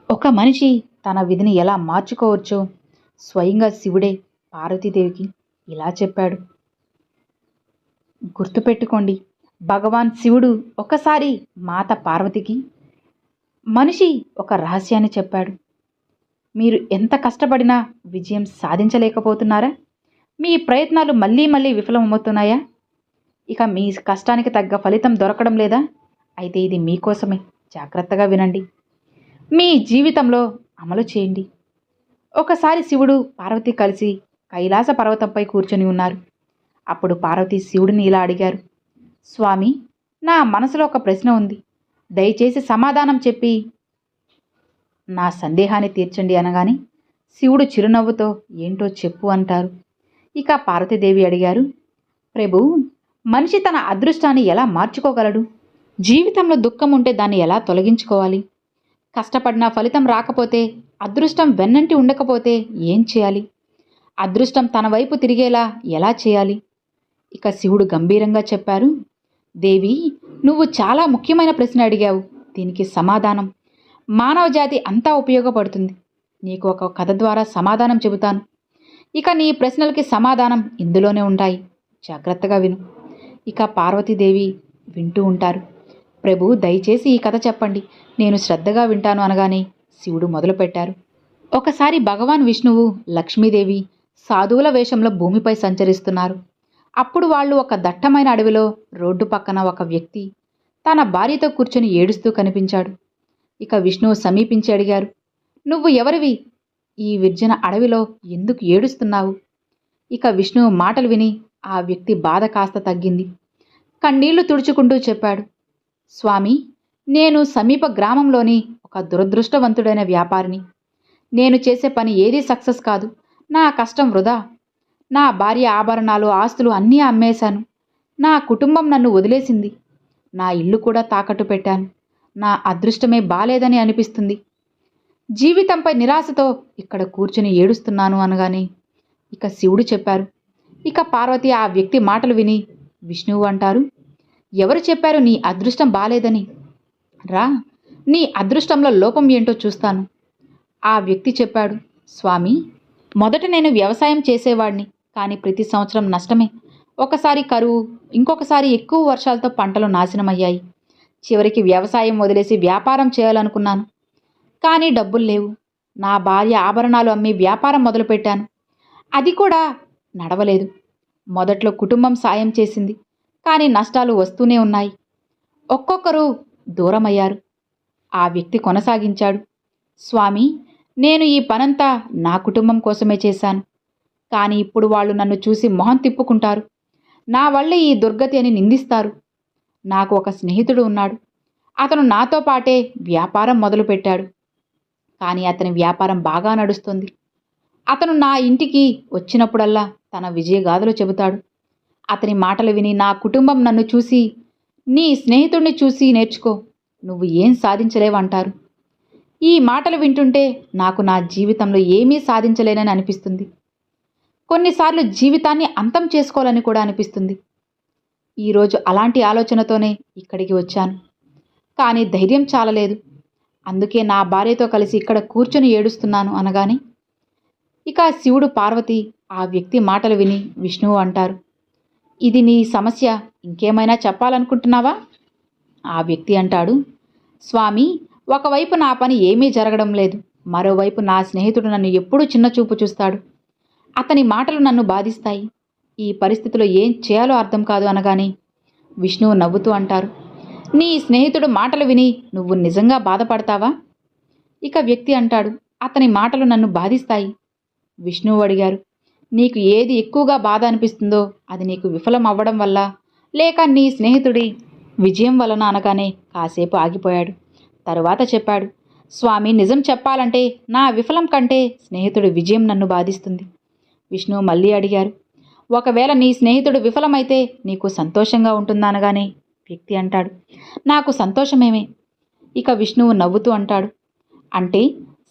ఒక మనిషి తన విధిని ఎలా మార్చుకోవచ్చో స్వయంగా శివుడే పార్వతీదేవికి ఇలా చెప్పాడు. గుర్తుపెట్టుకోండి, భగవాన్ శివుడు ఒకసారి మాత పార్వతికి మనిషి ఒక రహస్యాన్ని చెప్పాడు. మీరు ఎంత కష్టపడినా విజయం సాధించలేకపోతున్నారా? మీ ప్రయత్నాలు మళ్ళీ మళ్ళీ విఫలమవుతున్నాయా? ఇక మీ కష్టానికి తగ్గ ఫలితం దొరకడం లేదా? అయితే ఇది మీకోసమే. జాగ్రత్తగా వినండి, మీ జీవితంలో అమలు చేయండి. ఒకసారి శివుడు పార్వతి కలిసి కైలాస పర్వతంపై కూర్చొని ఉన్నారు. అప్పుడు పార్వతి శివుడిని ఇలా అడిగారు. స్వామి, నా మనసులో ఒక ప్రశ్న ఉంది. దయచేసి సమాధానం చెప్పి నా సందేహాన్ని తీర్చండి అనగానే శివుడు చిరునవ్వుతో ఏంటో చెప్పు అంటారు. ఇక పార్వతీదేవి అడిగారు, ప్రభు, మనిషి తన అదృష్టాన్ని ఎలా మార్చుకోగలడు? జీవితంలో దుఃఖం ఉంటే దాన్ని ఎలా తొలగించుకోవాలి? కష్టపడినా ఫలితం రాకపోతే, అదృష్టం వెన్నంటి ఉండకపోతే ఏం చేయాలి? అదృష్టం తన వైపు తిరిగేలా ఎలా చేయాలి? ఇక శివుడు గంభీరంగా చెప్పారు, దేవి, నువ్వు చాలా ముఖ్యమైన ప్రశ్న అడిగావు. దీనికి సమాధానం మానవ జాతి అంతా ఉపయోగపడుతుంది. నీకు ఒక కథ ద్వారా సమాధానం చెబుతాను. ఇక నీ ప్రశ్నలకి సమాధానం ఇందులోనే ఉంటాయి. జాగ్రత్తగా విను. ఇక పార్వతీదేవి వింటూ ఉంటారు. ప్రభు, దయచేసి ఈ కథ చెప్పండి, నేను శ్రద్ధగా వింటాను అనగానే శివుడు మొదలుపెట్టారు. ఒకసారి భగవాన్ విష్ణువు, లక్ష్మీదేవి సాధువుల వేషంలో భూమిపై సంచరిస్తున్నారు. అప్పుడు వాళ్ళు ఒక దట్టమైన అడవిలో రోడ్డు పక్కన ఒక వ్యక్తి తన భార్యతో కూర్చొని ఏడుస్తూ కనిపించాడు. ఇక విష్ణువు సమీపించి అడిగారు, నువ్వు ఎవరివి? ఈ విర్జన అడవిలో ఎందుకు ఏడుస్తున్నావు? ఇక విష్ణువు మాటలు విని ఆ వ్యక్తి బాధ కాస్త తగ్గింది. కన్నీళ్లు తుడుచుకుంటూ చెప్పాడు, స్వామి, నేను సమీప గ్రామంలోని ఒక దురదృష్టవంతుడైన వ్యాపారిని. నేను చేసే పని ఏదీ సక్సెస్ కాదు. నా కష్టం వృధా. నా భార్య ఆభరణాలు, ఆస్తులు అన్నీ అమ్మేశాను. నా కుటుంబం నన్ను వదిలేసింది. నా ఇల్లు కూడా తాకట్టు పెట్టాను. నా అదృష్టమే బాలేదని అనిపిస్తుంది. జీవితంపై నిరాశతో ఇక్కడ కూర్చుని ఏడుస్తున్నాను అనగానే ఇక శివుడు చెప్పారు. ఇక పార్వతి ఆ వ్యక్తి మాటలు విని విష్ణువు అంటారు, ఎవరు చెప్పారు నీ అదృష్టం బాలేదని? రా, నీ అదృష్టంలో లోపం ఏంటో చూస్తాను. ఆ వ్యక్తి చెప్పాడు, స్వామి, మొదట నేను వ్యవసాయం చేసేవాడిని. కానీ ప్రతి సంవత్సరం నష్టమే. ఒకసారి కరువు, ఇంకొకసారి ఎక్కువ వర్షాలతో పంటలు నాశనమయ్యాయి. చివరికి వ్యవసాయం వదిలేసి వ్యాపారం చేయాలనుకున్నాను. కానీ డబ్బులు లేవు. నా భార్య ఆభరణాలు అమ్మి వ్యాపారం మొదలుపెట్టాను. అది కూడా నడవలేదు. మొదట్లో కుటుంబం సాయం చేసింది, కానీ నష్టాలు వస్తూనే ఉన్నాయి. ఒక్కొక్కరు దూరమయ్యారు. ఆ వ్యక్తి కొనసాగించాడు, స్వామి, నేను ఈ పనంతా నా కుటుంబం కోసమే చేశాను. కానీ ఇప్పుడు వాళ్ళు నన్ను చూసి మొహం తిప్పుకుంటారు. నా వల్ల ఈ దుర్గతి అని నిందిస్తారు. నాకు ఒక స్నేహితుడు ఉన్నాడు. అతను నాతో పాటే వ్యాపారం మొదలుపెట్టాడు. కానీ అతని వ్యాపారం బాగా నడుస్తుంది. అతను నా ఇంటికి వచ్చినప్పుడల్లా తన విజయగాథలు చెబుతాడు. అతని మాటలు విని నా కుటుంబం నన్ను చూసి, నీ స్నేహితుడిని చూసి నేర్చుకో, నువ్వు ఏం సాధించలేవంటారు. ఈ మాటలు వింటుంటే నాకు నా జీవితంలో ఏమీ సాధించలేనని అనిపిస్తుంది. కొన్నిసార్లు జీవితాన్ని అంతం చేసుకోవాలని కూడా అనిపిస్తుంది. ఈరోజు అలాంటి ఆలోచనతోనే ఇక్కడికి వచ్చాను. కానీ ధైర్యం చాలలేదు. అందుకే నా భార్యతో కలిసి ఇక్కడ కూర్చొని ఏడుస్తున్నాను అనగానే ఇక శివుడు, పార్వతి ఆ వ్యక్తి మాటలు విని విష్ణువు అంటారు, ఇది నీ సమస్య, ఇంకేమైనా చెప్పాలనుకుంటున్నావా? ఆ వ్యక్తి అంటాడు, స్వామి, ఒకవైపు నా పని ఏమీ జరగడం లేదు. మరోవైపు నా స్నేహితుడు నన్ను ఎప్పుడూ చిన్నచూపు చూస్తాడు. అతని మాటలు నన్ను బాధిస్తాయి. ఈ పరిస్థితిలో ఏం చేయాలో అర్థం కాదు అనగానే విష్ణువు నవ్వుతూ అంటారు, నీ స్నేహితుడు మాటలు విని నువ్వు నిజంగా బాధపడతావా? ఇక వ్యక్తి అంటాడు, అతని మాటలు నన్ను బాధిస్తాయి. విష్ణువు అడిగారు, నీకు ఏది ఎక్కువగా బాధ అనిపిస్తుందో అది నీకు విఫలం అవ్వడం వల్ల, లేక నీ స్నేహితుడి విజయం వలన అనగానే కాసేపు ఆగిపోయాడు. తరువాత చెప్పాడు, స్వామి, నిజం చెప్పాలంటే నా విఫలం కంటే స్నేహితుడి విజయం నన్ను బాధిస్తుంది. విష్ణువు మళ్ళీ అడిగారు, ఒకవేళ నీ స్నేహితుడు విఫలమైతే నీకు సంతోషంగా ఉంటుందా అనగానే వ్యక్తి అంటాడు, నాకు సంతోషమేమే. ఇక విష్ణువు నవ్వుతూ అంటాడు, అంటే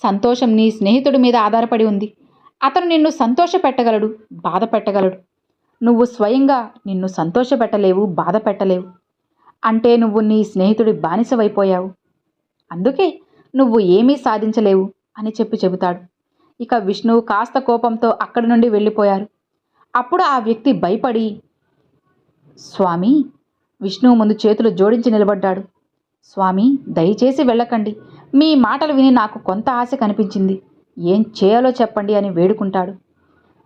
సంతోషం నీ స్నేహితుడి మీద ఆధారపడి ఉంది. అతను నిన్ను సంతోషపెట్టగలడు, బాధ పెట్టగలడు. నువ్వు స్వయంగా నిన్ను సంతోషపెట్టలేవు, బాధ పెట్టలేవు. అంటే నువ్వు నీ స్నేహితుడి బానిసవైపోయావు. అందుకే నువ్వు ఏమీ సాధించలేవు అని చెబుతాడు. ఇక విష్ణువు కాస్త కోపంతో అక్కడి నుండి వెళ్ళిపోయారు. అప్పుడు ఆ వ్యక్తి భయపడి స్వామి విష్ణువు ముందు చేతులు జోడించి నిలబడ్డాడు. స్వామి, దయచేసి వెళ్ళకండి. మీ మాటలు విని నాకు కొంత ఆశ కనిపించింది. ఏం చేయాలో చెప్పండి అని వేడుకుంటాడు.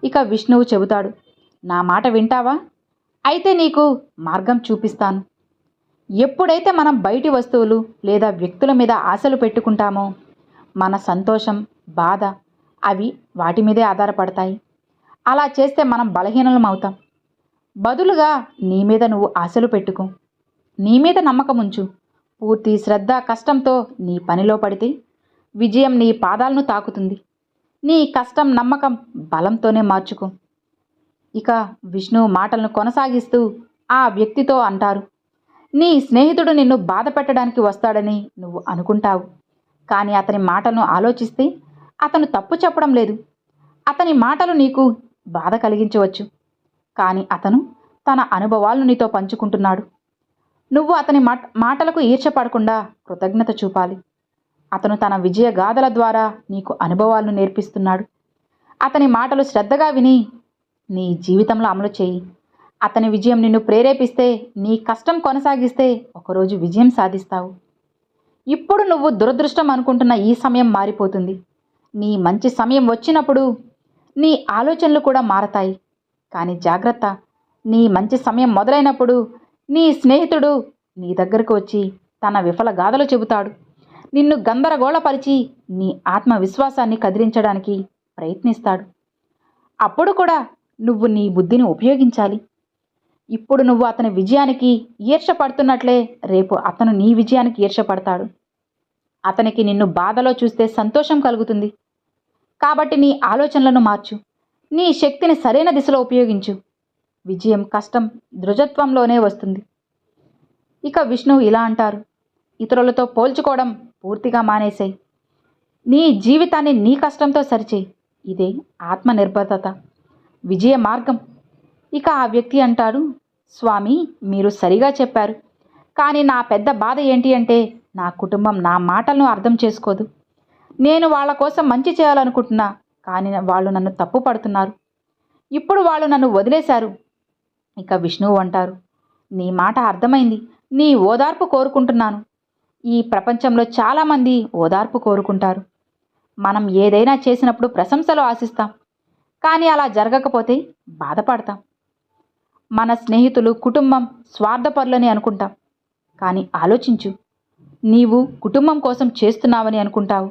ఇక విష్ణువు చెబుతాడు, నా మాట వింటావా? అయితే నీకు మార్గం చూపిస్తాను. ఎప్పుడైతే మనం బయటి వస్తువులు లేదా వ్యక్తుల మీద ఆశలు పెట్టుకుంటామో మన సంతోషం, బాధ అవి వాటి మీదే ఆధారపడతాయి. అలా చేస్తే మనం బలహీనలం అవుతాం. బదులుగా నీ మీద నువ్వు ఆశలు పెట్టుకో. నీ మీద నమ్మకం ఉంచు. పూర్తి శ్రద్ధ, కష్టంతో నీ పనిలో పడితే విజయం నీ పాదాలను తాకుతుంది. నీ కష్టం, నమ్మకం బలంతోనే మార్చుకో. ఇక విష్ణువు మాటలను కొనసాగిస్తూ ఆ వ్యక్తితో అంటారు, నీ స్నేహితుడు నిన్ను బాధ పెట్టడానికి వస్తాడని నువ్వు అనుకుంటావు. కానీ అతని మాటలను ఆలోచిస్తే అతను తప్పు చెప్పడం లేదు. అతని మాటలు నీకు బాధ కలిగించవచ్చు. కానీ అతను తన అనుభవాలను నీతో పంచుకుంటున్నాడు. నువ్వు అతని మాటలకు ఈర్ష్యపడకుండా కృతజ్ఞత చూపాలి. అతను తన విజయ గాథల ద్వారా నీకు అనుభవాలను నేర్పిస్తున్నాడు. అతని మాటలు శ్రద్ధగా విని నీ జీవితంలో అమలు చేయి. అతని విజయం నిన్ను ప్రేరేపిస్తే, నీ కష్టం కొనసాగిస్తే ఒకరోజు విజయం సాధిస్తావు. ఇప్పుడు నువ్వు దురదృష్టం అనుకుంటున్న ఈ సమయం మారిపోతుంది. నీ మంచి సమయం వచ్చినప్పుడు నీ ఆలోచనలు కూడా మారతాయి. కానీ జాగ్రత్త, నీ మంచి సమయం మొదలైనప్పుడు నీ స్నేహితుడు నీ దగ్గరకు వచ్చి తన విఫల గాథలు చెబుతాడు. నిన్ను గందరగోళపరిచి నీ ఆత్మవిశ్వాసాన్ని కదిలించడానికి ప్రయత్నిస్తాడు. అప్పుడు కూడా నువ్వు నీ బుద్ధిని ఉపయోగించాలి. ఇప్పుడు నువ్వు అతని విజయానికి ఈర్ష్యపడుతున్నట్లే రేపు అతను నీ విజయానికి ఈర్ష్యపడతాడు. అతనికి నిన్ను బాధలో చూస్తే సంతోషం కలుగుతుంది. కాబట్టి నీ ఆలోచనలను మార్చు. నీ శక్తిని సరైన దిశలో ఉపయోగించు. విజయం కష్టం, దృఢత్వంలోనే వస్తుంది. ఇక విష్ణువు ఇలా అంటారు, ఇతరులతో పోల్చుకోవడం పూర్తిగా మానేసేయి. నీ జీవితాన్ని నీ కష్టంతో సరిచేయి. ఇదే ఆత్మనిర్భరత, విజయ మార్గం. ఇక ఆ వ్యక్తి అంటాడు, స్వామి, మీరు సరిగా చెప్పారు. కానీ నా పెద్ద బాధ ఏంటి అంటే నా కుటుంబం నా మాటలను అర్థం చేసుకోదు. నేను వాళ్ళ కోసం మంచి చేయాలనుకుంటున్నా, కానీ వాళ్ళు నన్ను తప్పు పడుతున్నారు. ఇప్పుడు వాళ్ళు నన్ను వదిలేశారు. ఇక విష్ణువు అంటారు, నీ మాట అర్థమైంది. నీ ఓదార్పు కోరుకుంటున్నాను. ఈ ప్రపంచంలో చాలామంది ఓదార్పు కోరుకుంటారు. మనం ఏదైనా చేసినప్పుడు ప్రశంసలు ఆశిస్తాం. కానీ అలా జరగకపోతే బాధపడతాం. మన స్నేహితులు, కుటుంబం స్వార్థపరులని అనుకుంటాం. కానీ ఆలోచించు, నీవు కుటుంబం కోసం చేస్తున్నావని అనుకుంటావు.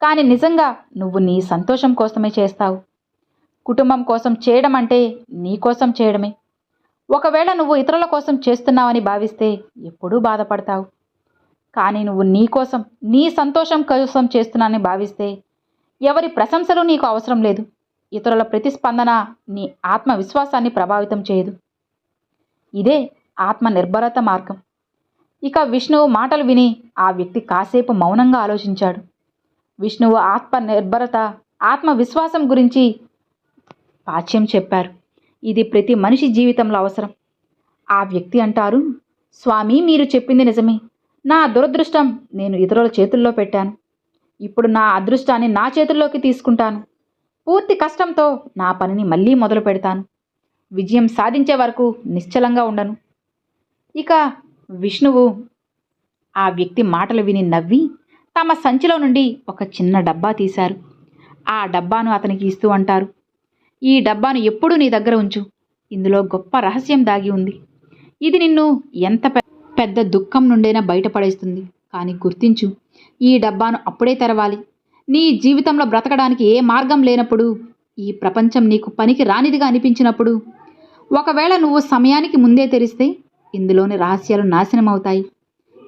కానీ నిజంగా నువ్వు నీ సంతోషం కోసమే చేస్తావు. కుటుంబం కోసం చేయడం అంటే నీ కోసం చేయడమే. ఒకవేళ నువ్వు ఇతరుల కోసం చేస్తున్నావని భావిస్తే ఎప్పుడూ బాధపడతావు. కానీ నువ్వు నీ కోసం, నీ సంతోషం కోసం చేస్తున్నానని భావిస్తే ఎవరి ప్రశంసలు నీకు అవసరం లేదు. ఇతరుల ప్రతిస్పందన నీ ఆత్మవిశ్వాసాన్ని ప్రభావితం చేయదు. ఇదే ఆత్మనిర్భరత మార్గం. ఇక విష్ణువు మాటలు విని ఆ వ్యక్తి కాసేపు మౌనంగా ఆలోచించాడు. విష్ణువు ఆత్మనిర్భరత, ఆత్మవిశ్వాసం గురించి పాఠ్యం చెప్పారు. ఇది ప్రతి మనిషి జీవితంలో అవసరం. ఆ వ్యక్తి అంటారు, స్వామి, మీరు చెప్పింది నిజమే. నా దురదృష్టం నేను ఇతరుల చేతుల్లో పెట్టాను. ఇప్పుడు నా అదృష్టాన్ని నా చేతుల్లోకి తీసుకుంటాను. పూర్తి కష్టంతో నా పనిని మళ్ళీ మొదలు పెడతాను. విజయం సాధించే వరకు నిశ్చలంగా ఉండను. ఇక విష్ణువు ఆ వ్యక్తి మాటలు విని నవ్వి తమ సంచిలో నుండి ఒక చిన్న డబ్బా తీశారు. ఆ డబ్బాను అతనికి ఇస్తూ అంటారు, ఈ డబ్బాను ఎప్పుడూ నీ దగ్గర ఉంచు. ఇందులో గొప్ప రహస్యం దాగి ఉంది. ఇది నిన్ను ఎంత పెద్ద దుఃఖం నుండైనా బయటపడేస్తుంది. కానీ గుర్తించు, ఈ డబ్బాను అప్పుడే తెరవాలి. నీ జీవితంలో బ్రతకడానికి ఏ మార్గం లేనప్పుడు, ఈ ప్రపంచం నీకు పనికి రానిదిగా అనిపించినప్పుడు, ఒకవేళ నువ్వు సమయానికి ముందే తెరిస్తే ఇందులోని రహస్యాలు నాశనమవుతాయి.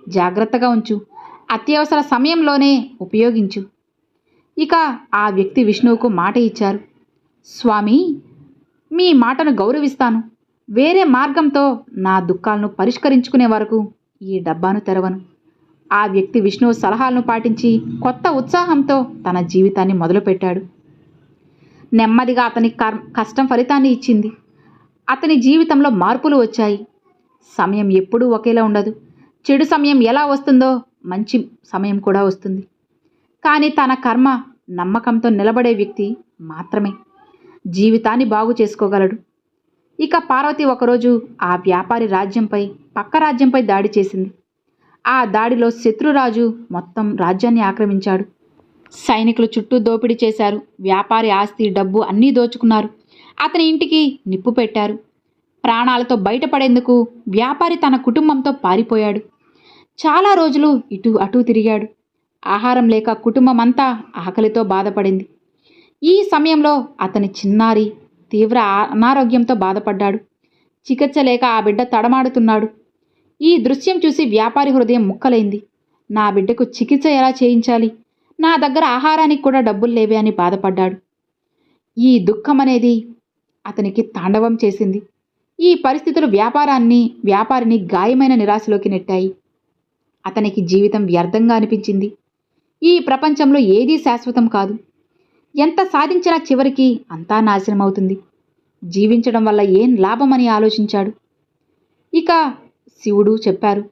జాగ్రత్తగా ఉంచు. అత్యవసర సమయంలోనే ఉపయోగించు. ఇక ఆ వ్యక్తి విష్ణువుకు మాట ఇచ్చారు, స్వామి, మీ మాటను గౌరవిస్తాను. వేరే మార్గంతో నా దుఃఖాలను పరిష్కరించుకునే వరకు ఈ డబ్బాను తెరవను. ఆ వ్యక్తి విష్ణువు సలహాలను పాటించి కొత్త ఉత్సాహంతో తన జీవితాన్ని మొదలుపెట్టాడు. నెమ్మదిగా అతని కష్టం ఫలితాన్ని ఇచ్చింది. అతని జీవితంలో మార్పులు వచ్చాయి. సమయం ఎప్పుడూ ఒకేలా ఉండదు. చెడు సమయం ఎలా వస్తుందో మంచి సమయం కూడా వస్తుంది. కానీ తన కర్మ నమ్మకంతో నిలబడే వ్యక్తి మాత్రమే జీవితాన్ని బాగు చేసుకోగలడు. ఇక పార్వతి ఒకరోజు ఆ వ్యాపారి రాజ్యంపై, పక్క రాజ్యంపై దాడి చేసింది. ఆ దాడిలో శత్రురాజు మొత్తం రాజ్యాన్ని ఆక్రమించాడు. సైనికులు చుట్టూ దోపిడీ చేశారు. వ్యాపారి ఆస్తి, డబ్బు అన్నీ దోచుకున్నారు. అతని ఇంటికి నిప్పు పెట్టారు. ప్రాణాలతో బయటపడేందుకు వ్యాపారి తన కుటుంబంతో పారిపోయాడు. చాలా రోజులు ఇటు అటు తిరిగాడు. ఆహారం లేక కుటుంబం అంతా ఆకలితో బాధపడింది. ఈ సమయంలో అతని చిన్నారి తీవ్ర అనారోగ్యంతో బాధపడ్డాడు. చికిత్స లేక ఆ బిడ్డ తడమాడుతున్నాడు. ఈ దృశ్యం చూసి వ్యాపారి హృదయం ముక్కలైంది. నా బిడ్డకు చికిత్స ఎలా చేయించాలి? నా దగ్గర ఆహారానికి కూడా డబ్బులు లేవే అని బాధపడ్డాడు. ఈ దుఃఖం అనేది అతనికి తాండవం చేసింది. ఈ పరిస్థితులు వ్యాపారిని గాయమైన నిరాశలోకి నెట్టాయి. అతనికి జీవితం వ్యర్థంగా అనిపించింది. ఈ ప్రపంచంలో ఏదీ శాశ్వతం కాదు. ఎంత సాధించినా చివరికి అంతా నాశనమవుతుంది. జీవించడం వల్ల ఏం లాభమని ఆలోచించాడు. ఇక శివుడు చెప్పారు,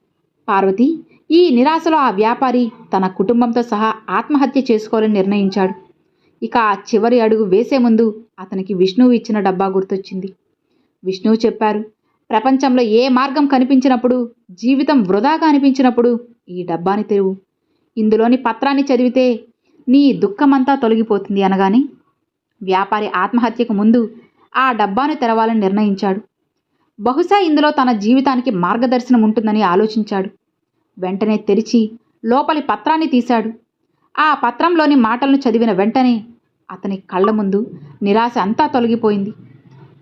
పార్వతి, ఈ నిరాశలో ఆ వ్యాపారి తన కుటుంబంతో సహా ఆత్మహత్య చేసుకోవాలని నిర్ణయించాడు. ఇక ఆ చివరి అడుగు వేసే ముందు అతనికి విష్ణువు ఇచ్చిన డబ్బా గుర్తొచ్చింది. విష్ణువు చెప్పారు, ప్రపంచంలో ఏ మార్గం కనిపించినప్పుడు, జీవితం వృధాగా అనిపించినప్పుడు ఈ డబ్బాని తెరువు. ఇందులోని పత్రాన్ని చదివితే నీ దుఃఖమంతా తొలగిపోతుంది అనగానే వ్యాపారి ఆత్మహత్యకు ముందు ఆ డబ్బాను తెరవాలని నిర్ణయించాడు. బహుశా ఇందులో తన జీవితానికి మార్గదర్శనం ఉంటుందని ఆలోచించాడు. వెంటనే తెరిచి లోపలి పత్రాన్ని తీశాడు. ఆ పత్రంలోని మాటలను చదివిన వెంటనే అతని కళ్ళ ముందు నిరాశ అంతా తొలగిపోయింది.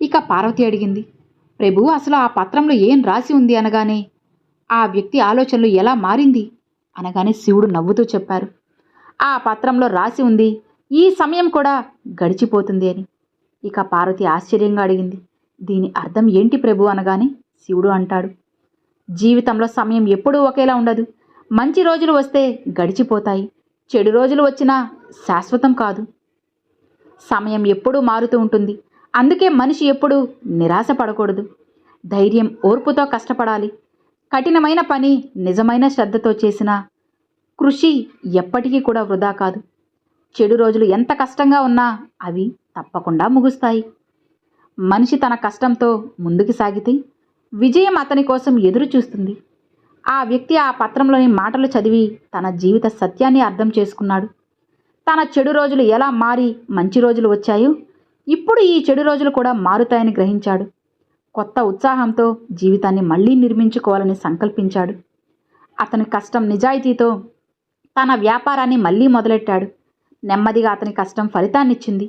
ఇక పార్వతి అడిగింది, ప్రభు, అసలు ఆ పత్రంలో ఏం రాసి ఉంది అనగానే ఆ వ్యక్తి ఆలోచనలు ఎలా మారింది అనగానే శివుడు నవ్వుతూ చెప్పారు, ఆ పత్రంలో రాసి ఉంది, ఈ సమయం కూడా గడిచిపోతుంది అని. ఇక పార్వతి ఆశ్చర్యంగా అడిగింది, దీని అర్థం ఏంటి ప్రభు అనగానే శివుడు అంటాడు, జీవితంలో సమయం ఎప్పుడూ ఒకేలా ఉండదు. మంచి రోజులు వస్తే గడిచిపోతాయి, చెడు రోజులు వచ్చినా శాశ్వతం కాదు. సమయం ఎప్పుడూ మారుతూ ఉంటుంది. అందుకే మనిషి ఎప్పుడూ నిరాశ పడకూడదు. ధైర్యం, ఓర్పుతో కష్టపడాలి. కఠినమైన పని నిజమైన శ్రద్ధతో చేసిన కృషి ఎప్పటికీ కూడా వృధా కాదు. చెడు రోజులు ఎంత కష్టంగా ఉన్నా అవి తప్పకుండా ముగుస్తాయి. మనిషి తన కష్టంతో ముందుకు సాగితే విజయం అతని కోసం ఎదురు చూస్తుంది. ఆ వ్యక్తి ఆ పత్రంలోని మాటలు చదివి తన జీవిత సత్యాన్ని అర్థం చేసుకున్నాడు. తన చెడు రోజులు ఎలా మారి మంచి రోజులు వచ్చాయో ఇప్పుడు ఈ చెడు రోజులు కూడా మారుతాయని గ్రహించాడు. కొత్త ఉత్సాహంతో జీవితాన్ని మళ్ళీ నిర్మించుకోవాలని సంకల్పించాడు. అతని కష్టం నిజాయితీతో తన వ్యాపారాన్ని మళ్ళీ మొదలెట్టాడు. నెమ్మదిగా అతని కష్టం ఫలితాన్నిచ్చింది.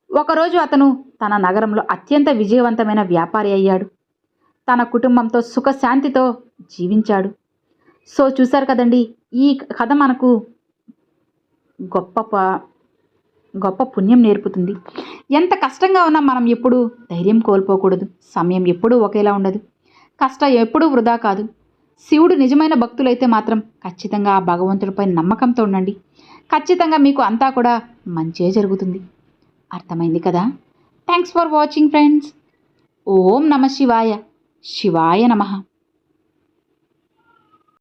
ఒకరోజు అతను తన నగరంలో అత్యంత విజయవంతమైన వ్యాపారి అయ్యాడు. తన కుటుంబంతో సుఖశాంతితో జీవించాడు. సో చూశారు కదండి, ఈ కథ మనకు గొప్ప పుణ్యం నేర్పుతుంది. ఎంత కష్టంగా ఉన్నా మనం ఎప్పుడూ ధైర్యం కోల్పోకూడదు. సమయం ఎప్పుడూ ఒకేలా ఉండదు. కష్టం ఎప్పుడూ వృధా కాదు. శివుడు నిజమైన భక్తులైతే మాత్రం ఖచ్చితంగా ఆ భగవంతుడిపై నమ్మకంతో ఉండండి. ఖచ్చితంగా మీకు అంతా కూడా మంచే జరుగుతుంది. అర్థమైంది కదా? Thanks for watching friends. ఓం నమ శివాయ. శివాయ నమః.